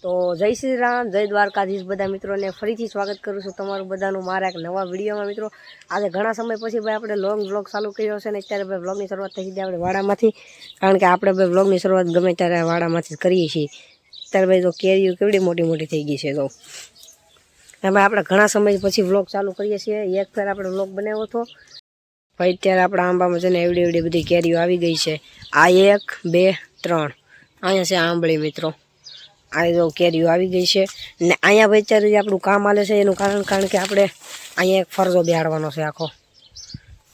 તો જય શ્રી રામ, જય દ્વારકાધીશ બધા મિત્રોને ફરીથી સ્વાગત કરું છું તમારું બધાનું મારા એક નવા વિડીયોમાં. મિત્રો આજે ઘણા સમય પછી ભાઈ આપણે લોંગ વ્લોગ ચાલુ કર્યો છે ને અત્યારે ભાઈ વ્લોગની શરૂઆત થઈ ગઈ આપણે વાડામાંથી, કારણ કે આપણે ભાઈ વ્લોગની શરૂઆત ગમે ત્યારે વાડામાંથી કરીએ છીએ. અત્યારે ભાઈ તો કેરીઓ કેવડી મોટી મોટી થઈ ગઈ છે. તો એમાં આપણે ઘણા સમય પછી વ્લોગ ચાલુ કરીએ છીએ. એક ફેર આપણે વ્લોગ બનાવ્યો હતો ભાઈ, અત્યારે આપણા આંબામાં છે ને એવડી બધી કેરીઓ આવી ગઈ છે. આ 1 2 3 અહીંયા છે આંબળી મિત્રો, આ જો કેરીઓ આવી ગઈ છે. ને અહીંયા ભાઈ અત્યારે જે આપણું કામ હાલે છે એનું કારણ કે આપણે અહીંયા એક ફરજો બેહાડવાનો છે આખો,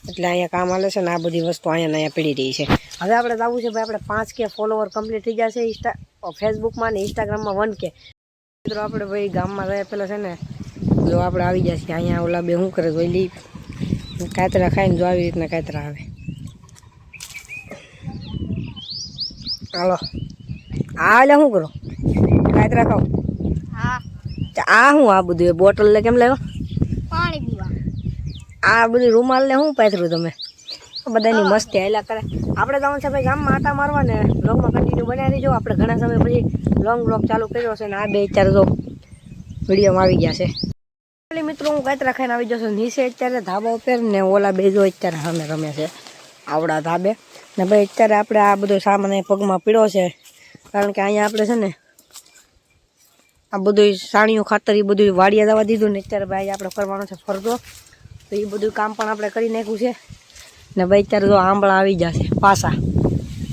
એટલે અહીંયા કામ હાલે છે ને આ બધી વસ્તુ અહીંયા પડી રહી છે. હવે આપણે જવું છે ભાઈ, આપણે 5K ફોલોવર કમ્પ્લીટ થઈ જશે ફેસબુકમાં ને ઇન્સ્ટાગ્રામમાં 1K. મિત્રો આપણે ભાઈ ગામમાં રહ્યા પેલા છે ને જો આપણે આવી જશે અહીંયા ઓલા બે શું કરે જોઈ લઈ, કાતરા ખાઈને જો આવી રીતના કાતરા આવે. હાલો આ એટલે શું કરો, કાતરા ખાવ? હા. આ શું આ બધું બોટલ લે કેમ લેવો? પાણી પીવા. આ બધું રૂમાલ ને શું પાથરું તમે? બધાની મસ્તી હાલ્યા કરે. આપણે જવાનું છે ભાઈ ગામમાં આટા મારવા ને બ્લોગમાં કન્ટિન્યુ બનાવી દેજો. આપણે ઘણા સમય પછી લોંગ બ્લોગ ચાલુ કર્યો છે ને આ બે અત્યારે તો વિડીયોમાં આવી ગયા છે. મિત્રો હું કાતરા ખાઈને આવી જશો નીચે અત્યારે ધાબા ઉપર ને ઓલા બે જો અત્યારે સામે રમે છે આવડા ધાબે. ને ભાઈ અત્યારે આપણે આ બધો સામાન પગમાં પીડ્યો છે, કારણ કે અહીંયા આપણે છે ને આ બધું સાણીઓ ખાતર એ બધું વાડિયા દવા દીધું ને અત્યારે ભાઈ આપણે કરવાનો છે ફરજો. તો એ બધું કામ પણ આપણે કરી નાખ્યું છે. ને ભાઈ અત્યારે તો આંબળા આવી જશે પાછા,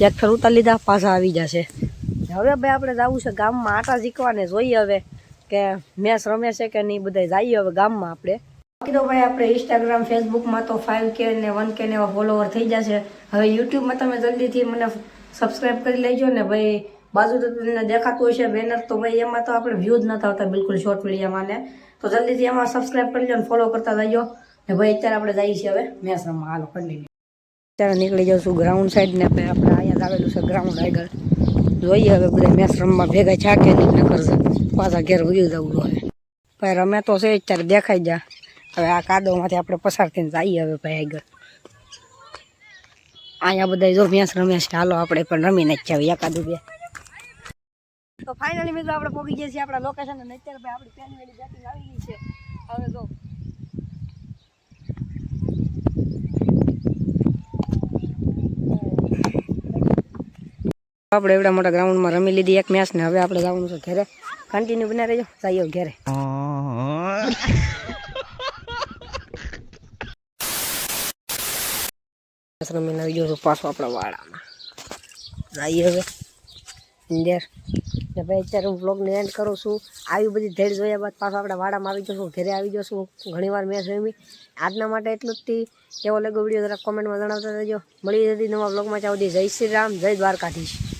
એક ફેર ઉતારી લીધા પાછા આવી જશે. હવે ભાઈ આપણે જવું છે ગામમાં આટા શીખવાને, જોઈએ હવે કે મેચ રમે છે કે નહીં. બધા જઈએ હવે ગામમાં આપણે. કીધું ભાઈ આપણે ઇન્સ્ટાગ્રામ ફેસબુકમાં તો 5K ને 1K ને એવા ફોલોવર થઈ જશે. હવે યુટ્યુબમાં તમે જલ્દીથી મને સબસ્ક્રાઈબ કરી લેજો ને ભાઈ. બાજુ તો તમને દેખાતું હોય છે બેનર, તો ભાઈ એમાં તો આપણે વ્યૂ જ નથી આવતા બિલકુલ શોર્ટ વિડીયોમાં ને, તો જલ્દીથી એમાં સબસ્ક્રાઈબ કરી લો ને ફોલો કરતા જજો. ને ભાઈ અત્યારે આપણે જઈએ છીએ હવે મેચ રમવા. હાલો કન્ટિન્યુ. અત્યારે નીકળી જાઉં છું ગ્રાઉન્ડ સાઈડ ને ભાઈ આપણે અહીંયા આવેલું છે ગ્રાઉન્ડ આગળ. જોઈએ હવે બધા મેચ રમવા ભેગા છે કે નહીં, ન કરશે પાછા ઘેર વયું જવું જોઈએ. ભાઈ રમે તો છે અત્યારે દેખાઈ જા. હવે આ કાદવમાંથી આપણે પસાર થઈને જઈએ હવે ભાઈ આગળ. અહીંયા બધા જો મેચ રમે છે, હાલો આપણે પણ રમીને જ છે એકાદું બે. તો ફાઇનલી મિત્રો આપણે પહોંચી ગયા છીએ આપણા લોકેશન અને અત્યારે ભાઈ આપણી પેનવેલી બેટિંગ આવી ગઈ છે. હવે જો આપણે એવડા મોટા ગ્રાઉન્ડમાં રમી લીધી એક મેચ ને હવે આપણે જવાનું છે ઘરે. કન્ટિન્યુ બના રહેજો, જઈએ ઘરે. રમીને આવી ગયો પાછો આપણા વાડામાં જઈએ હવે અંદર. ને ભાઈ અત્યારે હું વ્લોગને એન્ડ કરું છું. આવી બધી ધેડ જોયા બાદ પાછો આપણે વાડામાં આવી જશું, ઘરે આવી જશું. ઘણીવાર મેચ રમી. આજના માટે એટલું જ થી. કેવો લાગ્યો વિડીયો જરા કોમેન્ટમાં જણાવતા રહેજો. મળી જતી નવા વ્લોગમાં. ત્યાં સુધી જય શ્રી રામ, જય દ્વારકાધીશ.